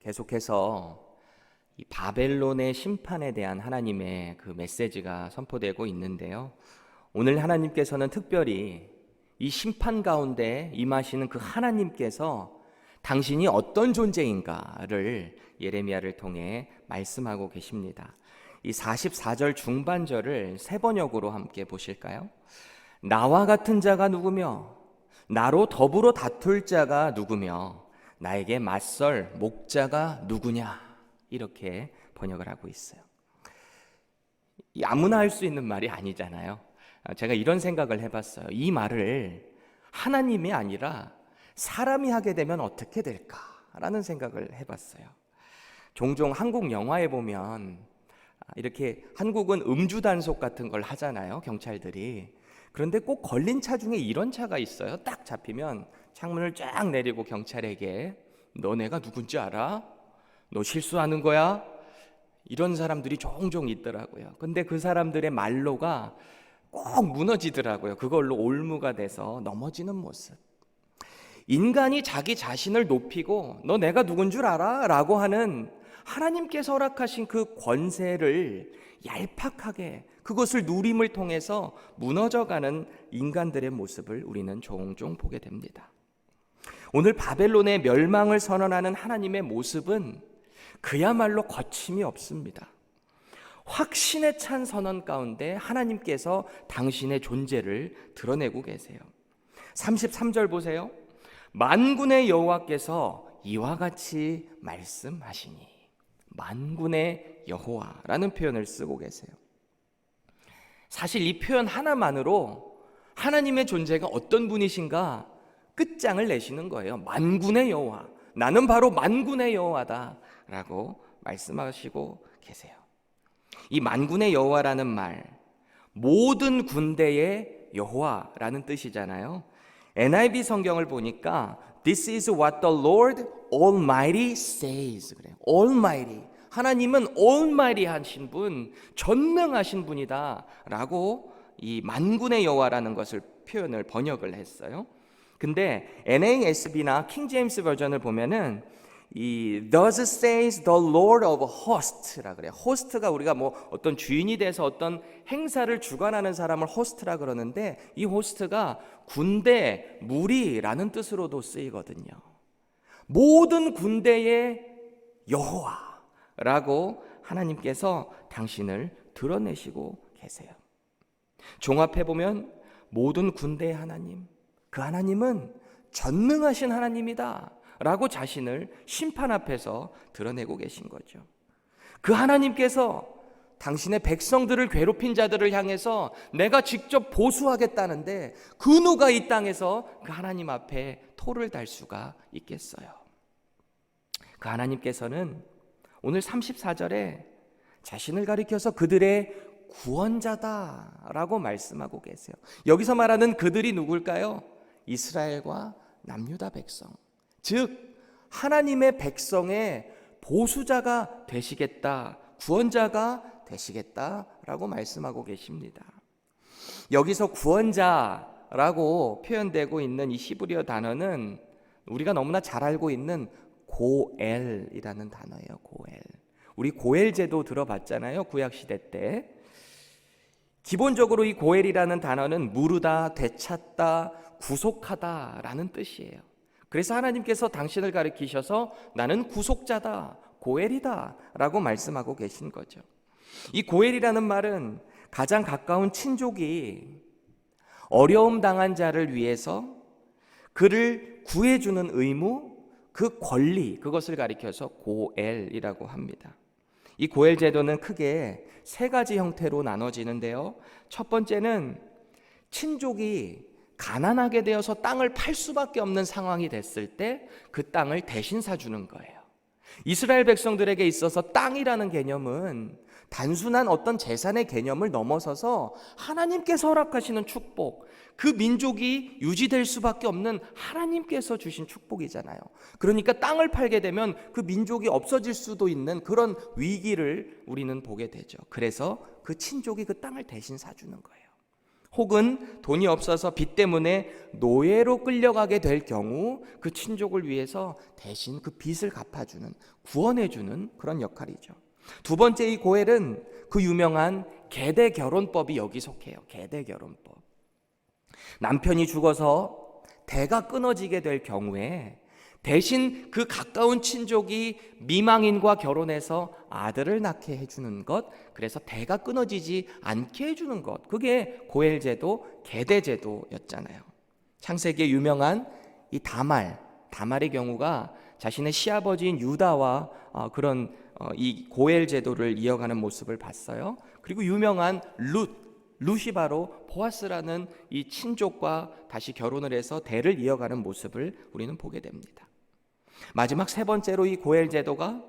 계속해서 이 바벨론의 심판에 대한 하나님의 그 메시지가 선포되고 있는데요. 오늘 하나님께서는 특별히 이 심판 가운데 임하시는 그 하나님께서 당신이 어떤 존재인가를 예레미야를 통해 말씀하고 계십니다. 이 44절 중반절을 세 번역으로 함께 보실까요? 나와 같은 자가 누구며 나로 더불어 다툴 자가 누구며 나에게 맞설 목자가 누구냐, 이렇게 번역을 하고 있어요. 아무나 할 수 있는 말이 아니잖아요. 제가 이런 생각을 해봤어요. 이 말을 하나님이 아니라 사람이 하게 되면 어떻게 될까라는 생각을 해봤어요. 종종 한국 영화에 보면 이렇게 한국은 음주 단속 같은 걸 하잖아요, 경찰들이. 그런데 꼭 걸린 차 중에 이런 차가 있어요. 딱 잡히면 창문을 쫙 내리고 경찰에게 너 내가 누군지 알아? 너 실수하는 거야? 이런 사람들이 종종 있더라고요. 근데 그 사람들의 말로가 꼭 무너지더라고요. 그걸로 올무가 돼서 넘어지는 모습. 인간이 자기 자신을 높이고 너 내가 누군 줄 알아? 라고 하는 하나님께서 허락하신 그 권세를 얄팍하게 그것을 누림을 통해서 무너져가는 인간들의 모습을 우리는 종종 보게 됩니다. 오늘 바벨론의 멸망을 선언하는 하나님의 모습은 그야말로 거침이 없습니다. 확신에 찬 선언 가운데 하나님께서 당신의 존재를 드러내고 계세요. 33절 보세요. 만군의 여호와께서 이와 같이 말씀하시니, 만군의 여호와라는 표현을 쓰고 계세요. 사실 이 표현 하나만으로 하나님의 존재가 어떤 분이신가 끝장을 내시는 거예요. 만군의 여호와, 나는 바로 만군의 여호와다 라고 말씀하시고 계세요. 이 만군의 여호와라는 말, 모든 군대의 여호와라는 뜻이잖아요. NIV 성경을 보니까 This is what the Lord Almighty says. 그래요. Almighty. 하나님은 Almighty 하신 분, 전능하신 분이다 라고 이 만군의 여호와라는 것을 표현을 번역을 했어요. 근데 NASB나 킹 제임스 버전을 보면은 이 Thus says the Lord of Host라 그래요. 호스트가 우리가 뭐 어떤 주인이 돼서 어떤 행사를 주관하는 사람을 호스트라 그러는데, 이 호스트가 군대, 무리라는 뜻으로도 쓰이거든요. 모든 군대의 여호와라고 하나님께서 당신을 드러내시고 계세요. 종합해 보면 모든 군대의 하나님, 그 하나님은 전능하신 하나님이다 라고 자신을 심판 앞에서 드러내고 계신 거죠. 그 하나님께서 당신의 백성들을 괴롭힌 자들을 향해서 내가 직접 보수하겠다는데 그 누가 이 땅에서 그 하나님 앞에 토를 달 수가 있겠어요. 그 하나님께서는 오늘 34절에 자신을 가리켜서 그들의 구원자다라고 말씀하고 계세요. 여기서 말하는 그들이 누굴까요? 이스라엘과 남유다 백성, 즉 하나님의 백성의 보수자가 되시겠다, 구원자가 되시겠다라고 말씀하고 계십니다. 여기서 구원자라고 표현되고 있는 이 히브리어 단어는 우리가 너무나 잘 알고 있는 고엘이라는 단어예요. 고엘. 우리 고엘 제도 들어봤잖아요, 구약시대 때. 기본적으로 이 고엘이라는 단어는 무르다, 되찾다, 구속하다라는 뜻이에요. 그래서 하나님께서 당신을 가리키셔서 나는 구속자다, 고엘이다 라고 말씀하고 계신 거죠. 이 고엘이라는 말은 가장 가까운 친족이 어려움 당한 자를 위해서 그를 구해주는 의무, 그 권리, 그것을 가리켜서 고엘이라고 합니다. 이 고엘 제도는 크게 세 가지 형태로 나눠지는데요. 첫 번째는 친족이 가난하게 되어서 땅을 팔 수밖에 없는 상황이 됐을 때 그 땅을 대신 사주는 거예요. 이스라엘 백성들에게 있어서 땅이라는 개념은 단순한 어떤 재산의 개념을 넘어서서 하나님께서 허락하시는 축복, 그 민족이 유지될 수밖에 없는 하나님께서 주신 축복이잖아요. 그러니까 땅을 팔게 되면 그 민족이 없어질 수도 있는 그런 위기를 우리는 보게 되죠. 그래서 그 친족이 그 땅을 대신 사주는 거예요. 혹은 돈이 없어서 빚 때문에 노예로 끌려가게 될 경우 그 친족을 위해서 대신 그 빚을 갚아주는, 구원해주는 그런 역할이죠. 두 번째, 이 고엘은 그 유명한 계대 결혼법이 여기 속해요. 계대 결혼법. 남편이 죽어서 대가 끊어지게 될 경우에 대신 그 가까운 친족이 미망인과 결혼해서 아들을 낳게 해주는 것, 그래서 대가 끊어지지 않게 해주는 것, 그게 고엘제도, 계대제도였잖아요. 창세기에 유명한 이 다말의 경우가 자신의 시아버지인 유다와 이 고엘제도를 이어가는 모습을 봤어요. 그리고 유명한 룻이 바로 보아스라는 이 친족과 다시 결혼을 해서 대를 이어가는 모습을 우리는 보게 됩니다. 마지막 세 번째로, 이 고엘 제도가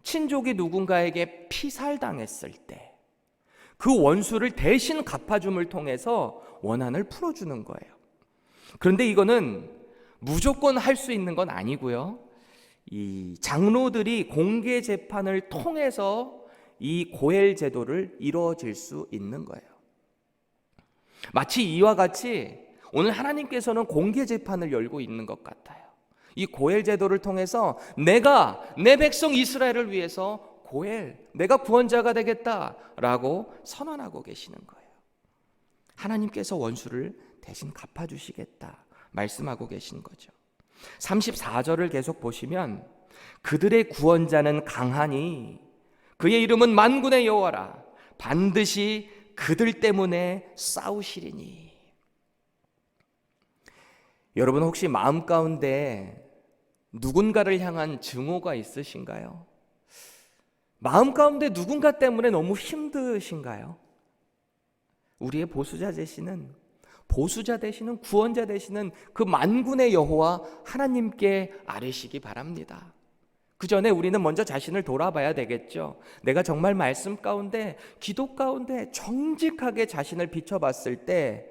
친족이 누군가에게 피살당했을 때 그 원수를 대신 갚아줌을 통해서 원한을 풀어주는 거예요. 그런데 이거는 무조건 할 수 있는 건 아니고요. 이 장로들이 공개 재판을 통해서 이 고엘 제도를 이루어질 수 있는 거예요. 마치 이와 같이 오늘 하나님께서는 공개 재판을 열고 있는 것 같아요. 이 고엘 제도를 통해서 내가 내 백성 이스라엘을 위해서 내가 구원자가 되겠다라고 선언하고 계시는 거예요. 하나님께서 원수를 대신 갚아주시겠다 말씀하고 계신 거죠. 34절을 계속 보시면 그들의 구원자는 강하니 그의 이름은 만군의 여호와라 반드시 그들 때문에 싸우시리니. 여러분, 혹시 마음 가운데 누군가를 향한 증오가 있으신가요? 마음 가운데 누군가 때문에 너무 힘드신가요? 우리의 보수자 되시는 구원자 되시는 그 만군의 여호와 하나님께 아뢰시기 바랍니다. 그 전에 우리는 먼저 자신을 돌아봐야 되겠죠. 내가 정말 말씀 가운데, 기도 가운데 정직하게 자신을 비춰봤을 때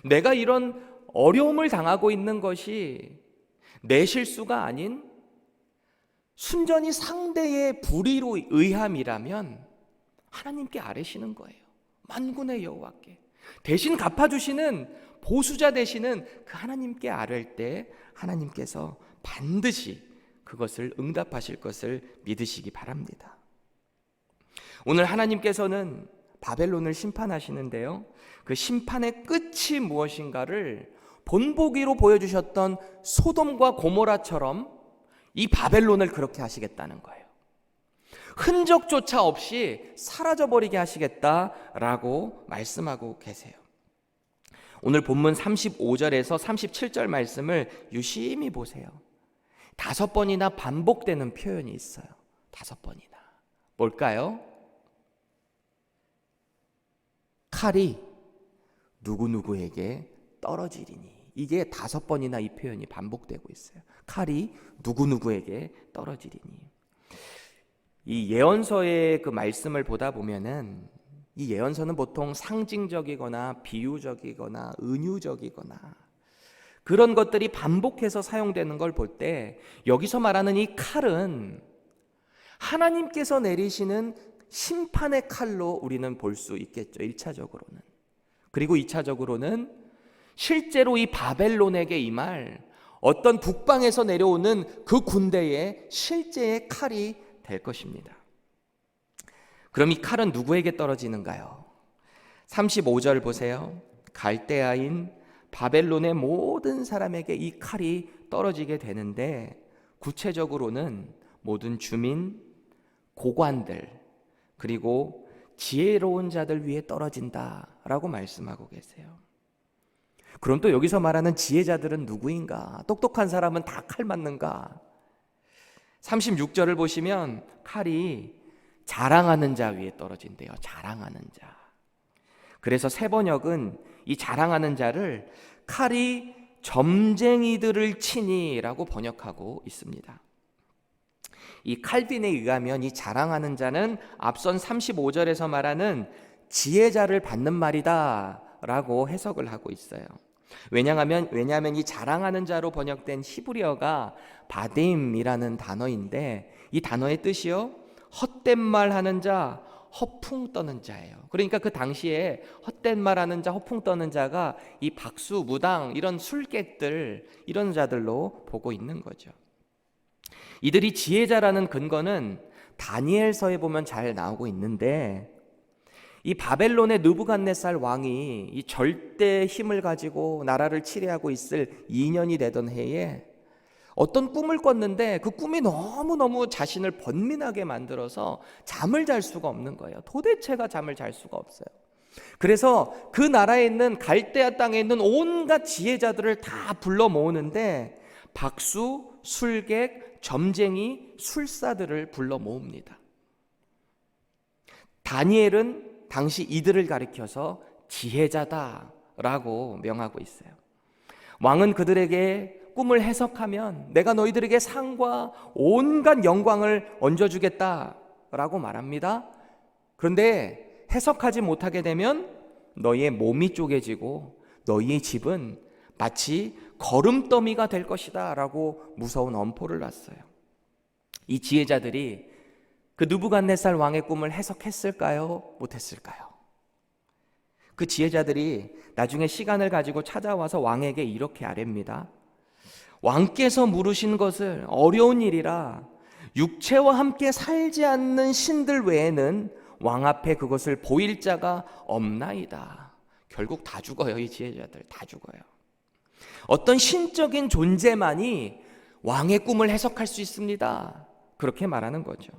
내가 이런 어려움을 당하고 있는 것이 내 실수가 아닌 순전히 상대의 불의로 의함이라면 하나님께 아뢰시는 거예요. 만군의 여호와께 대신 갚아주시는 보수자 되시는 그 하나님께 아뢰일 때 하나님께서 반드시 그것을 응답하실 것을 믿으시기 바랍니다. 오늘 하나님께서는 바벨론을 심판하시는데요, 그 심판의 끝이 무엇인가를 본보기로 보여주셨던 소돔과 고모라처럼 이 바벨론을 그렇게 하시겠다는 거예요. 흔적조차 없이 사라져버리게 하시겠다라고 말씀하고 계세요. 오늘 본문 35절에서 37절 말씀을 유심히 보세요. 5번이나 반복되는 표현이 있어요. 5번이나. 뭘까요? 칼이 누구누구에게 떨어지리니. 이게 5번이나 이 표현이 반복되고 있어요. 칼이 누구누구에게 떨어지리니. 이 예언서의 그 말씀을 보다 보면은 이 예언서는 보통 상징적이거나 비유적이거나 은유적이거나 그런 것들이 반복해서 사용되는 걸 볼 때 여기서 말하는 이 칼은 하나님께서 내리시는 심판의 칼로 우리는 볼 수 있겠죠. 1차적으로는. 그리고 2차적으로는 실제로 이 바벨론에게 임할 어떤 북방에서 내려오는 그 군대의 실제의 칼이 될 것입니다. 그럼 이 칼은 누구에게 떨어지는가요? 35절 보세요. 갈대아인 바벨론의 모든 사람에게 이 칼이 떨어지게 되는데 구체적으로는 모든 주민, 고관들, 그리고 지혜로운 자들 위에 떨어진다라고 말씀하고 계세요. 그럼 또 여기서 말하는 지혜자들은 누구인가? 똑똑한 사람은 다 칼 맞는가? 36절을 보시면 칼이 자랑하는 자 위에 떨어진대요. 자랑하는 자. 그래서 세번역은 이 자랑하는 자를 칼이 점쟁이들을 치니라고 번역하고 있습니다. 이 칼빈에 의하면 이 자랑하는 자는 앞선 35절에서 말하는 지혜자를 받는 말이다 라고 해석을 하고 있어요. 왜냐하면 이 자랑하는 자로 번역된 히브리어가 바딤이라는 단어인데 이 단어의 뜻이요, 헛된 말 하는 자, 허풍 떠는 자예요. 그러니까 그 당시에 헛된 말하는 자, 허풍 떠는 자가 이 박수, 무당, 이런 술객들, 이런 자들로 보고 있는 거죠. 이들이 지혜자라는 근거는 다니엘서에 보면 잘 나오고 있는데, 이 바벨론의 느부갓네살 왕이 이 절대 힘을 가지고 나라를 치리하고 있을 2년이 되던 해에 어떤 꿈을 꿨는데 그 꿈이 너무너무 자신을 번민하게 만들어서 잠을 잘 수가 없는 거예요. 도대체가 잠을 잘 수가 없어요. 그래서 그 나라에 있는 갈대아 땅에 있는 온갖 지혜자들을 다 불러 모으는데 박수, 술객, 점쟁이, 술사들을 불러 모읍니다. 다니엘은 당시 이들을 가리켜서 지혜자다라고 명하고 있어요. 왕은 그들에게 꿈을 해석하면 내가 너희들에게 상과 온갖 영광을 얹어주겠다라고 말합니다. 그런데 해석하지 못하게 되면 너희의 몸이 쪼개지고 너희의 집은 마치 거름더미가 될 것이다 라고 무서운 엄포를 놨어요. 이 지혜자들이 그 느부갓네살 왕의 꿈을 해석했을까요? 못했을까요? 그 지혜자들이 나중에 시간을 가지고 찾아와서 왕에게 이렇게 아뢰입니다. 왕께서 물으신 것을 어려운 일이라 육체와 함께 살지 않는 신들 외에는 왕 앞에 그것을 보일 자가 없나이다. 결국 다 죽어요. 이 지혜자들 다 죽어요. 어떤 신적인 존재만이 왕의 꿈을 해석할 수 있습니다. 그렇게 말하는 거죠.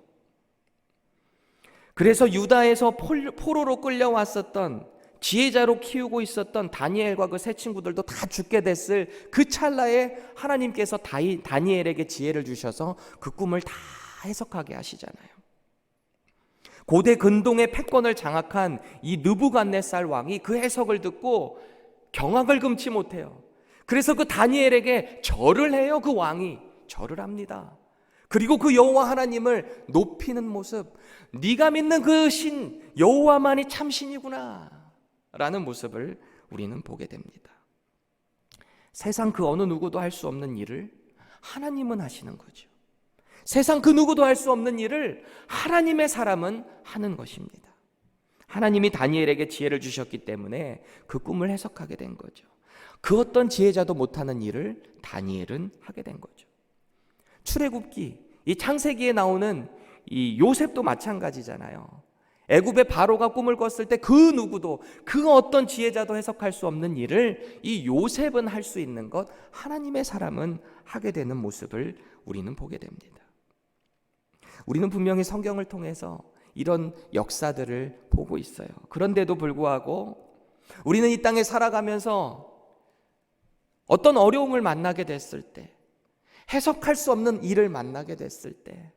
그래서 유다에서 포로로 끌려왔었던 지혜자로 키우고 있었던 다니엘과 그 세 친구들도 다 죽게 됐을 그 찰나에 하나님께서 다니엘에게 지혜를 주셔서 그 꿈을 다 해석하게 하시잖아요. 고대 근동의 패권을 장악한 이 느부갓네살 왕이 그 해석을 듣고 경악을 금치 못해요. 그래서 그 다니엘에게 절을 해요. 그 왕이 절을 합니다. 그리고 그 여호와 하나님을 높이는 모습, 네가 믿는 그 신 여호와만이 참 신이구나 라는 모습을 우리는 보게 됩니다. 세상 그 어느 누구도 할 수 없는 일을 하나님은 하시는 거죠. 세상 그 누구도 할 수 없는 일을 하나님의 사람은 하는 것입니다. 하나님이 다니엘에게 지혜를 주셨기 때문에 그 꿈을 해석하게 된 거죠. 그 어떤 지혜자도 못하는 일을 다니엘은 하게 된 거죠. 출애굽기, 이 창세기에 나오는 이 요셉도 마찬가지잖아요. 애굽의 바로가 꿈을 꿨을 때 그 누구도, 그 어떤 지혜자도 해석할 수 없는 일을 이 요셉은 할 수 있는 것, 하나님의 사람은 하게 되는 모습을 우리는 보게 됩니다. 우리는 분명히 성경을 통해서 이런 역사들을 보고 있어요. 그런데도 불구하고 우리는 이 땅에 살아가면서 어떤 어려움을 만나게 됐을 때, 해석할 수 없는 일을 만나게 됐을 때,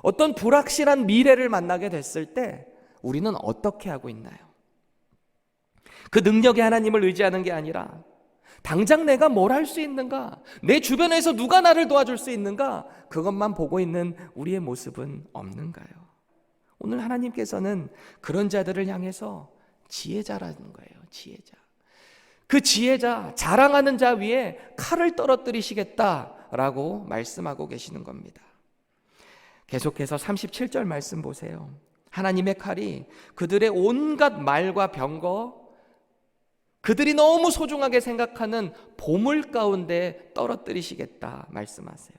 어떤 불확실한 미래를 만나게 됐을 때 우리는 어떻게 하고 있나요? 그 능력의 하나님을 의지하는 게 아니라 당장 내가 뭘 할 수 있는가, 내 주변에서 누가 나를 도와줄 수 있는가, 그것만 보고 있는 우리의 모습은 없는가요? 오늘 하나님께서는 그런 자들을 향해서 지혜자라는 거예요. 지혜자. 그 지혜자, 자랑하는 자 위에 칼을 떨어뜨리시겠다라고 말씀하고 계시는 겁니다. 계속해서 37절 말씀 보세요. 하나님의 칼이 그들의 온갖 말과 병거, 그들이 너무 소중하게 생각하는 보물 가운데 떨어뜨리시겠다 말씀하세요.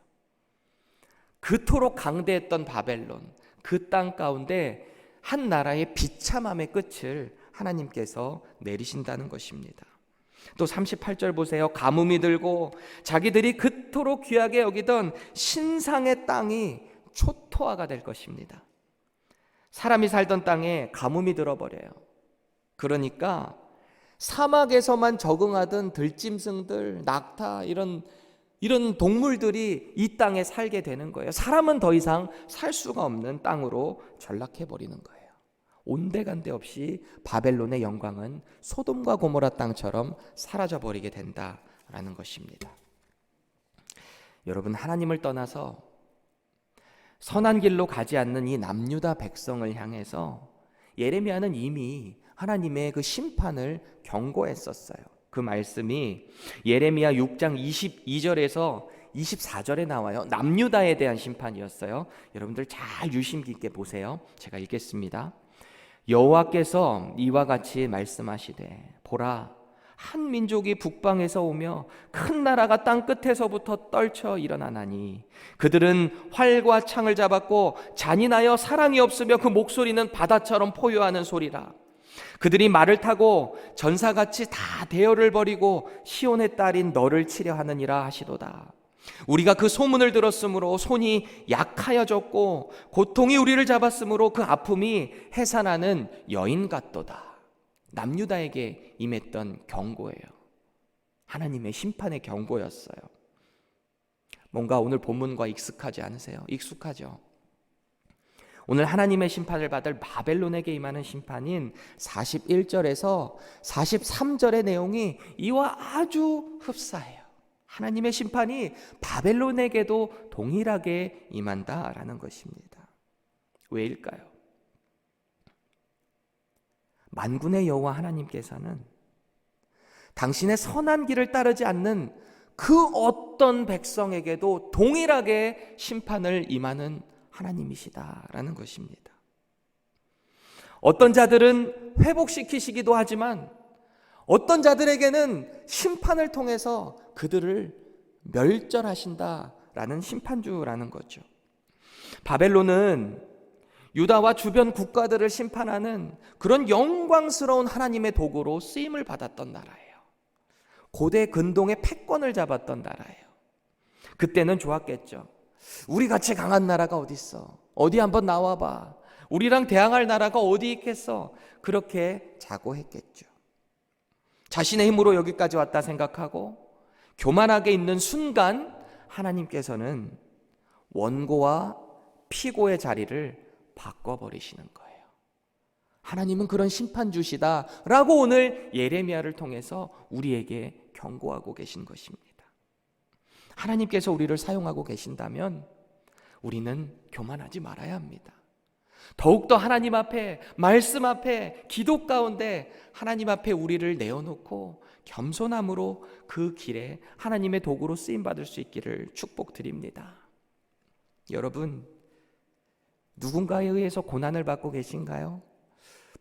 그토록 강대했던 바벨론, 그 땅 가운데 한 나라의 비참함의 끝을 하나님께서 내리신다는 것입니다. 또 38절 보세요. 가뭄이 들고 자기들이 그토록 귀하게 여기던 신상의 땅이 초토화가 될 것입니다. 사람이 살던 땅에 가뭄이 들어버려요. 그러니까 사막에서만 적응하던 들짐승들, 낙타, 이런 동물들이 이 땅에 살게 되는 거예요. 사람은 더 이상 살 수가 없는 땅으로 전락해버리는 거예요. 온데간데 없이 바벨론의 영광은 소돔과 고모라 땅처럼 사라져버리게 된다라는 것입니다. 여러분, 하나님을 떠나서 선한 길로 가지 않는 이 남유다 백성을 향해서 예레미야는 이미 하나님의 그 심판을 경고했었어요. 그 말씀이 예레미야 6장 22절에서 24절에 나와요. 남유다에 대한 심판이었어요. 여러분들 잘 유심 깊게 보세요. 제가 읽겠습니다. 여호와께서 이와 같이 말씀하시되 보라, 한 민족이 북방에서 오며 큰 나라가 땅 끝에서부터 떨쳐 일어나나니 그들은 활과 창을 잡았고 잔인하여 사랑이 없으며 그 목소리는 바다처럼 포효하는 소리라. 그들이 말을 타고 전사같이 다 대열을 벌이고 시온의 딸인 너를 치려 하느니라 하시도다. 우리가 그 소문을 들었으므로 손이 약하여졌고 고통이 우리를 잡았으므로 그 아픔이 해산하는 여인 같도다. 남유다에게 임했던 경고예요. 하나님의 심판의 경고였어요. 뭔가 오늘 본문과 익숙하지 않으세요? 익숙하죠? 오늘 하나님의 심판을 받을 바벨론에게 임하는 심판인 41절에서 43절의 내용이 이와 아주 흡사해요. 하나님의 심판이 바벨론에게도 동일하게 임한다라는 것입니다. 왜일까요? 만군의 여호와 하나님께서는 당신의 선한 길을 따르지 않는 그 어떤 백성에게도 동일하게 심판을 임하는 하나님이시다라는 것입니다. 어떤 자들은 회복시키시기도 하지만 어떤 자들에게는 심판을 통해서 그들을 멸절하신다라는 심판주라는 거죠. 바벨론은 유다와 주변 국가들을 심판하는 그런 영광스러운 하나님의 도구로 쓰임을 받았던 나라예요. 고대 근동의 패권을 잡았던 나라예요. 그때는 좋았겠죠. 우리 같이 강한 나라가 어디 있어? 어디 한번 나와봐. 우리랑 대항할 나라가 어디 있겠어? 그렇게 자고했겠죠. 자신의 힘으로 여기까지 왔다 생각하고 교만하게 있는 순간 하나님께서는 원고와 피고의 자리를 바꿔버리시는 거예요. 하나님은 그런 심판주시다라고 오늘 예레미야를 통해서 우리에게 경고하고 계신 것입니다. 하나님께서 우리를 사용하고 계신다면 우리는 교만하지 말아야 합니다. 더욱더 하나님 앞에, 말씀 앞에, 기도 가운데 하나님 앞에 우리를 내어놓고 겸손함으로 그 길에 하나님의 도구로 쓰임받을 수 있기를 축복드립니다. 여러분, 누군가에 의해서 고난을 받고 계신가요?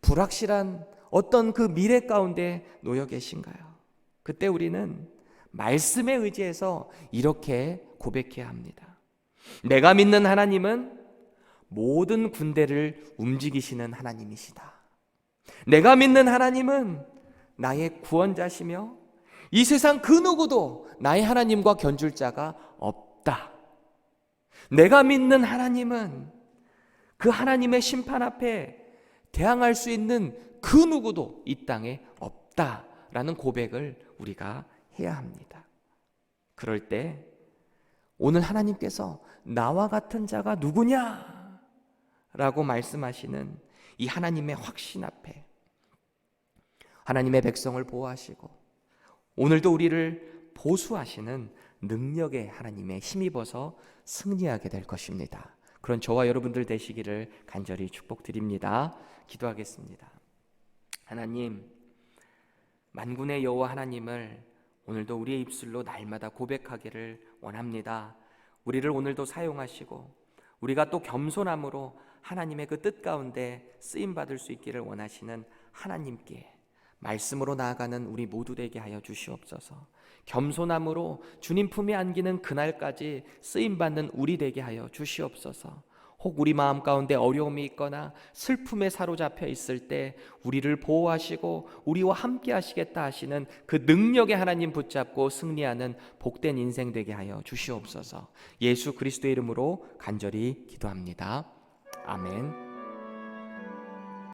불확실한 어떤 그 미래 가운데 놓여 계신가요? 그때 우리는 말씀에 의지해서 이렇게 고백해야 합니다. 내가 믿는 하나님은 모든 군대를 움직이시는 하나님이시다. 내가 믿는 하나님은 나의 구원자시며 이 세상 그 누구도 나의 하나님과 견줄 자가 없다. 내가 믿는 하나님은 그 하나님의 심판 앞에 대항할 수 있는 그 누구도 이 땅에 없다라는 고백을 우리가 해야 합니다. 그럴 때 오늘 하나님께서 나와 같은 자가 누구냐? 라고 말씀하시는 이 하나님의 확신 앞에 하나님의 백성을 보호하시고 오늘도 우리를 보수하시는 능력의 하나님에 힘입어서 승리하게 될 것입니다. 그런 저와 여러분들 되시기를 간절히 축복드립니다. 기도하겠습니다. 하나님, 만군의 여호와 하나님을 오늘도 우리의 입술로 날마다 고백하기를 원합니다. 우리를 오늘도 사용하시고 우리가 또 겸손함으로 하나님의 그 뜻 가운데 쓰임받을 수 있기를 원하시는 하나님께 말씀으로 나아가는 우리 모두 되게 하여 주시옵소서. 겸손함으로 주님 품에 안기는 그날까지 쓰임받는 우리 되게 하여 주시옵소서. 혹 우리 마음 가운데 어려움이 있거나 슬픔에 사로잡혀 있을 때 우리를 보호하시고 우리와 함께 하시겠다 하시는 그 능력의 하나님 붙잡고 승리하는 복된 인생 되게 하여 주시옵소서. 예수 그리스도의 이름으로 간절히 기도합니다. 아멘.